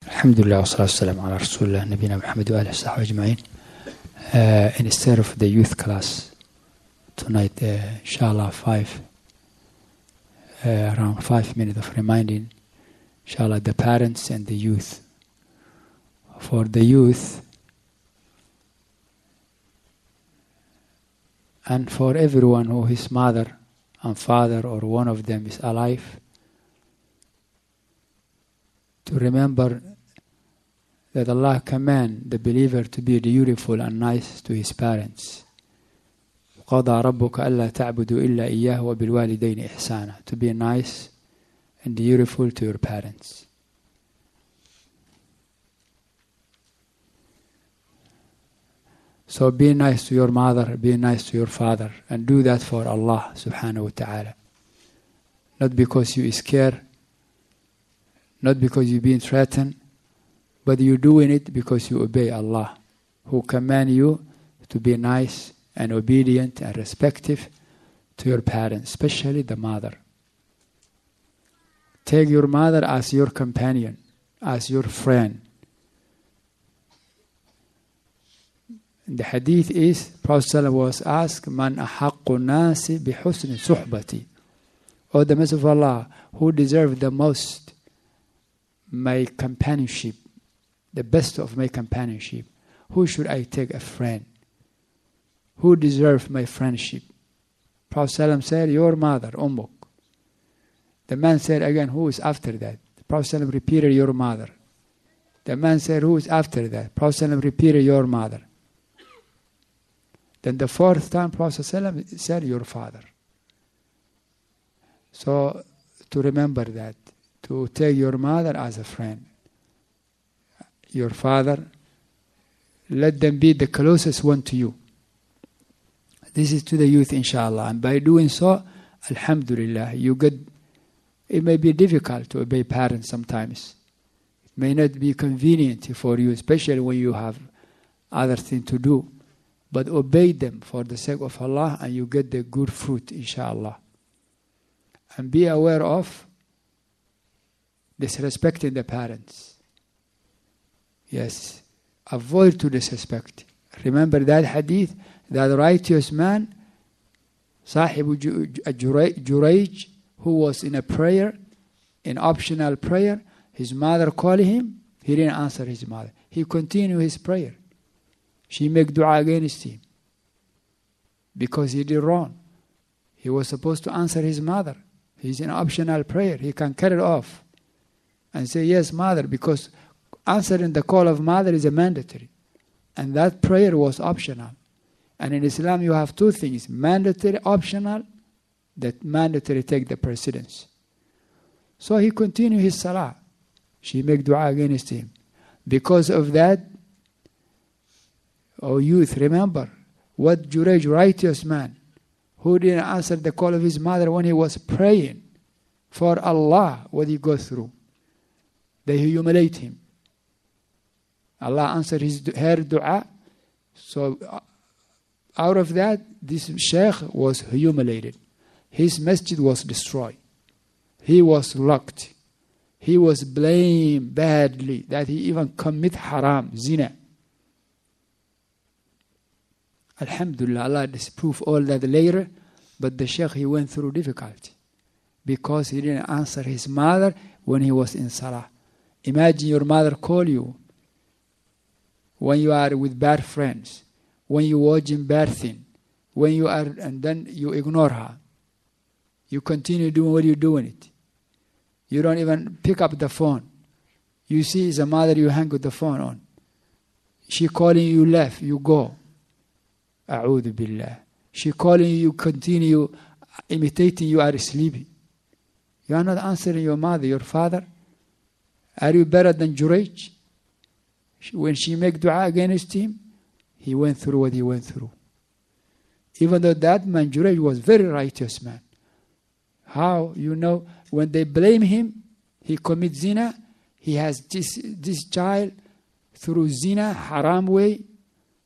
Alhamdulillah wa salatu wassalamu ala Rasulullah Nabina Muhammad wa alihi wa sahbihi ajma'in. Instead of the youth class tonight, inshallah, around 5 minutes of reminding, inshallah, the parents and the youth. For the youth and for everyone who his mother and father or one of them is alive, to remember that Allah commands the believer to be dutiful and nice to his parents. قَضَى رَبُّكَ أَلَّا تَعْبُدُوا إِلَّا إِيَّهُ وَبِالْوَالِدَيْنِ إِحْسَانًا. To be nice and dutiful to your parents. So be nice to your mother, be nice to your father, and do that for Allah subhanahu wa ta'ala. Not because you are scared, not because you're being threatened, but you're doing it because you obey Allah, who command you to be nice and obedient and respectful to your parents, especially the mother. Take your mother as your companion, as your friend. The hadith is, Prophet was asked, Man ahaqqu nasi bihusni suhbati. O the Messenger of Allah, who deserves the most my companionship, the best of my companionship? Who should I take a friend? Who deserves my friendship? Prophet said, your mother, Ummuk. The man said again, who is after that? The Prophet repeated, your mother. The man said, who is after that? Prophet repeated, your mother. Then the fourth time, Prophet said, your father. So, to remember that, to take your mother as a friend. Your father, let them be the closest one to you. This is to the youth, inshallah. And by doing so, alhamdulillah, you get, it may be difficult to obey parents sometimes. It may not be convenient for you, especially when you have other things to do. But obey them for the sake of Allah and you get the good fruit, inshallah. And be aware of disrespecting the parents. Yes, avoid to disrespect. Remember that hadith, that righteous man, Sahib Jurayj, who was in a prayer, in optional prayer, his mother called him, he didn't answer his mother. He continued his prayer. She made dua against him because he did wrong. He was supposed to answer his mother. He's in optional prayer. He can cut it off and say, yes, mother, because answering the call of mother is a mandatory. And that prayer was optional. And in Islam you have two things, mandatory, optional. That mandatory take the precedence. So he continued his salah. She made dua against him. Because of that, oh youth, remember what Jurayj, righteous man, who didn't answer the call of his mother when he was praying for Allah, what he goes through. They humiliate him. Allah answered her dua. So out of that, this sheikh was humiliated. His masjid was destroyed. He was locked. He was blamed badly that he even commit haram, zina. Alhamdulillah, Allah disproved all that later, but the sheikh, he went through difficulty because he didn't answer his mother when he was in salah. Imagine your mother call you when you are with bad friends, when you watching bad thing, when you are, and then you ignore her. You continue doing what you're doing it. You don't even pick up the phone. You see as a mother, you hang with the phone on. She calling you left, you go. A'udhu billah. She calling you, you continue imitating, you are sleeping. You are not answering your mother, your father. Are you better than Jurayj? When she make dua against him, he went through what he went through. Even though that man, Jurayj, was very righteous man. How? You know, when they blame him, he commits zina, he has this child through zina, haram way.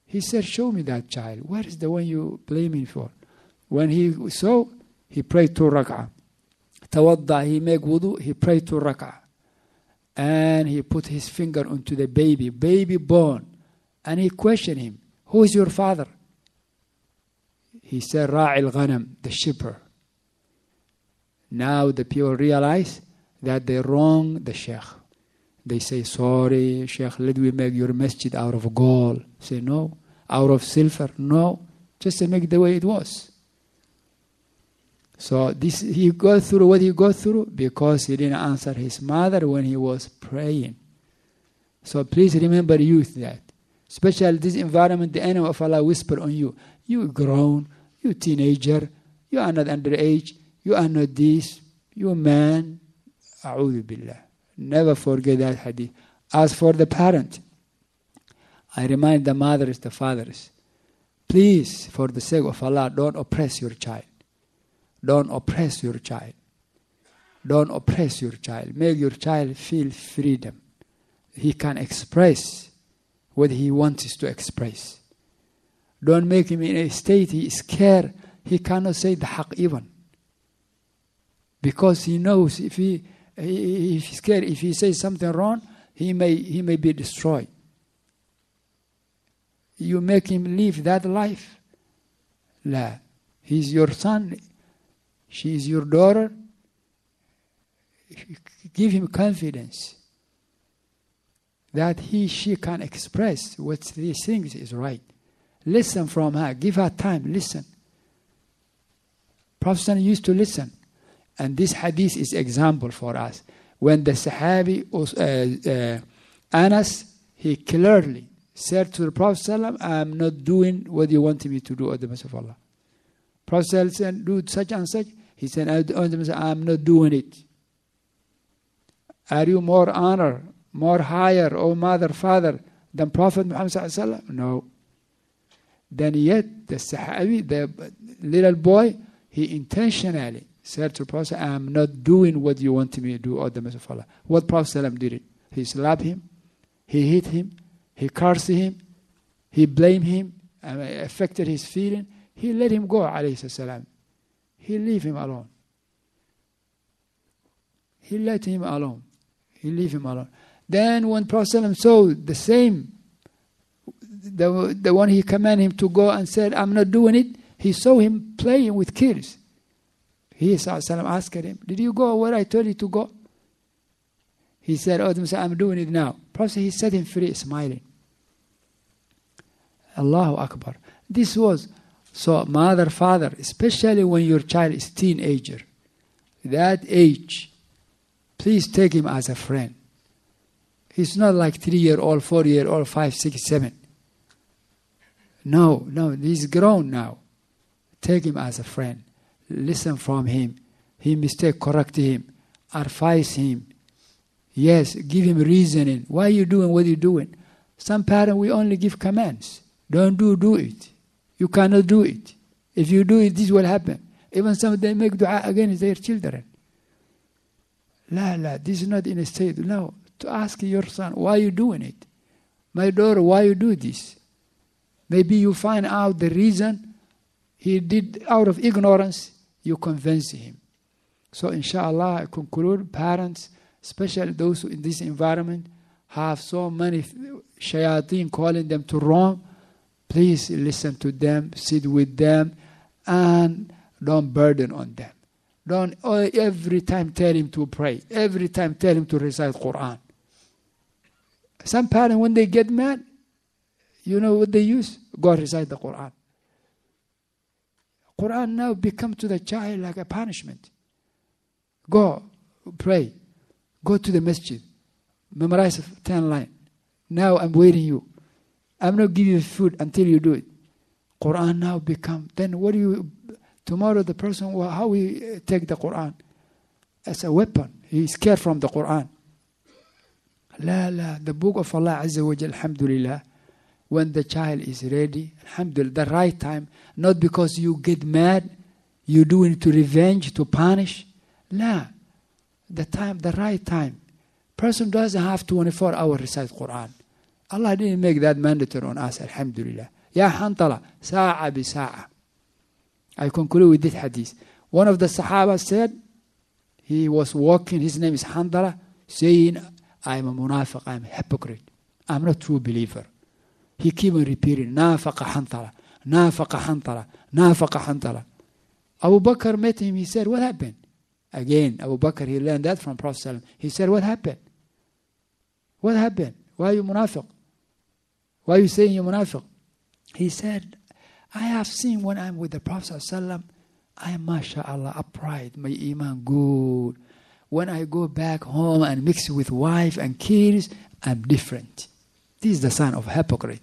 He said, show me that child. Where is the one you blame him for? When he saw, he prayed 2 rak'ah. Tawadda, he made wudu, he prayed 2 rak'ah. And he put his finger onto the baby born. And he questioned him, who is your father? He said, Ra'i al-Ghanam, the shepherd. Now the people realize that they wrong the sheikh. They say, sorry, sheikh, let me make your masjid out of gold. Say, no. Out of silver? No. Just to make the way it was. So this he got through what he got through because he didn't answer his mother when he was praying. So please remember youth that. Especially this environment, the enemy of Allah whisper on you. You grown, you teenager, you are not underage, you are not this, you man. A'udhu billah. Never forget that hadith. As for the parent, I remind the mothers, the fathers, please, for the sake of Allah, don't oppress your child. Don't oppress your child. Don't oppress your child. Make your child feel freedom. He can express what he wants to express. Don't make him in a state he is scared. He cannot say the haqq even. Because he knows if he's scared, if he says something wrong, he may be destroyed. You make him live that life. La. He's your son. She is your daughter. Give him confidence that she can express what these things is right. Listen from her. Give her time. Listen. Prophet used to listen. And this hadith is example for us. When the Sahabi, Anas, he clearly said to the Prophet, I am not doing what you want me to do, O the Messenger of Allah. Prophet said, do such and such. He said, I am not doing it. Are you more honor, more higher, O mother, father, than Prophet Muhammad sallallahu alaihi wasallam? No. Then yet, the Sahabi, the little boy, he intentionally said to the Prophet, I am not doing what you want me to do, O the Messenger of Allah. What Prophet sallallahu did it? He slapped him, he hit him, he cursed him, he blamed him, and affected his feeling. He let him go, alayhi salam. He leave him alone. He let him alone. He leave him alone. Then when Prophet saw the same, the one he commanded him to go and said, I'm not doing it, he saw him playing with kids. He asked him, did you go where I told you to go? He said, I'm doing it now. Prophet, he set him free, smiling. Allahu Akbar. This was, so mother, father, especially when your child is teenager, that age, please take him as a friend. He's not like 3-year-old, 4-year-old, 5, 6, 7. No, he's grown now. Take him as a friend. Listen from him. He mistake, correct him. Advise him. Yes, give him reasoning. Why are you doing what you're doing? Some parents, we only give commands. Don't do it. You cannot do it. If you do it, this will happen. Even some of them make dua against their children. La, this is not in a state. No, to ask your son, why are you doing it? My daughter, why you do this? Maybe you find out the reason he did out of ignorance. You convince him. So inshallah, I conclude, parents, especially those who in this environment have so many shayateen calling them to wrong. Please listen to them, sit with them, and don't burden on them. Don't every time tell him to pray. Every time tell him to recite Quran. Some parents, when they get mad, you know what they use? Go recite the Quran. Quran now become to the child like a punishment. Go, pray. Go to the masjid. Memorize 10 lines. Now I'm waiting you. I'm not giving you food until you do it. Quran now become, then what do you, tomorrow the person, how we take the Quran? As a weapon. He's scared from the Quran. La, the book of Allah Azza wa Jal, alhamdulillah, when the child is ready, alhamdulillah, the right time, not because you get mad, you do it to revenge, to punish. La, the right time. Person doesn't have 24 hours recite Quran. Allah didn't make that mandatory on us, alhamdulillah. Ya hantala, sa'a bi sa'a. I conclude with this hadith. One of the Sahaba said, he was walking, his name is Handala, saying, I am a munafiq, I am a hypocrite. I'm not a true believer. He keep on repeating, nafaqa hantala, nafaqa hantala, nafaqa hantala. Abu Bakr met him, he said, what happened? Again, Abu Bakr, he learned that from Prophet ﷺ. He said, what happened? What happened? Why are you munafiq? Why are you saying you're munafiq? He said, I have seen when I'm with the Prophet ﷺ, I am, mashallah, upright, my iman good. When I go back home and mix with wife and kids, I'm different. This is the sign of a hypocrite.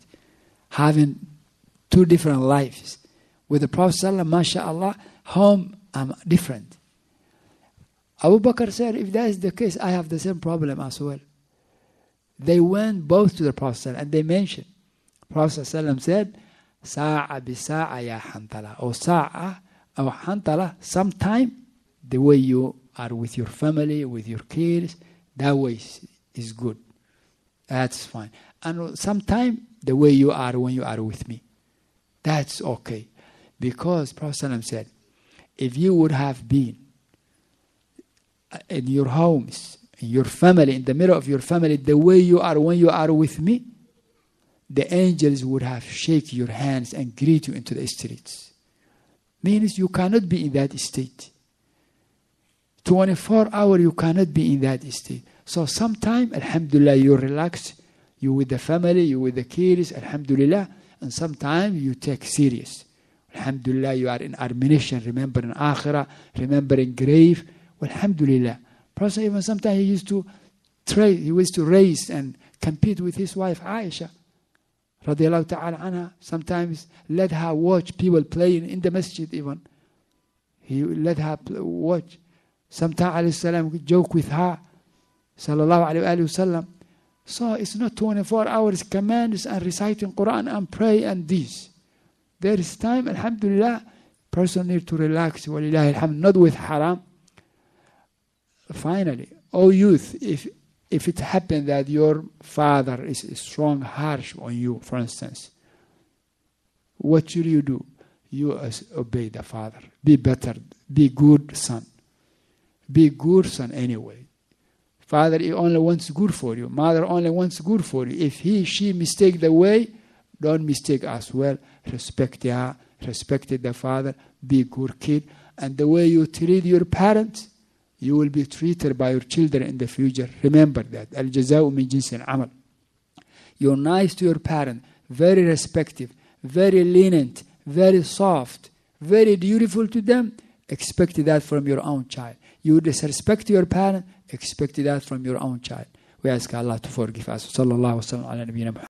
Having two different lives. With the Prophet ﷺ, mashallah, home, I'm different. Abu Bakr said, if that is the case, I have the same problem as well. They went both to the Prophet ﷺ and they mentioned. Prophet ﷺ said, Sa'a bi sa'a ya hantala. Or sa'a or hantala, sometime the way you are with your family, with your kids, that way is good. That's fine. And sometime the way you are when you are with me, that's okay. Because Prophet ﷺ said, if you would have been in your homes, in your family, in the middle of your family, the way you are when you are with me, the angels would have shaken your hands and greet you into the streets. Means you cannot be in that state. 24 hours you cannot be in that state. So sometime, alhamdulillah, you're relaxed. You with the family, you with the kids, alhamdulillah. And sometimes you take serious. Alhamdulillah, you are in admonition, remembering akhirah, remembering grave. Alhamdulillah. Prophet even sometimes he used to race and compete with his wife Aisha. Radiallahu ta'ala anha. Sometimes let her watch people playing in the masjid even. He let her watch. Sometimes alayhi salam joke with her. Sallallahu alayhi wa sallam. So it's not 24 hours commands and reciting Quran and pray and this. There is time, alhamdulillah, person need to relax, walillahi alhamd, not with haram. Finally, oh youth, if it happened that your father is strong, harsh on you, for instance, what should you do? You obey the father. Be better. Be good son. Be good son anyway. Father he only wants good for you. Mother only wants good for you. If she mistake the way, don't mistake as well. Respect her. Respect the father. Be a good kid. And the way you treat your parents, you will be treated by your children in the future. Remember that. Al-jazā'u min jinsi al-amal. You're nice to your parent, very respectful, very lenient, very soft, very dutiful to them. Expect that from your own child. You disrespect your parent, expect that from your own child. We ask Allah to forgive us. Sallallahu alaihi wa sallam ala nabiyyina Muhammad.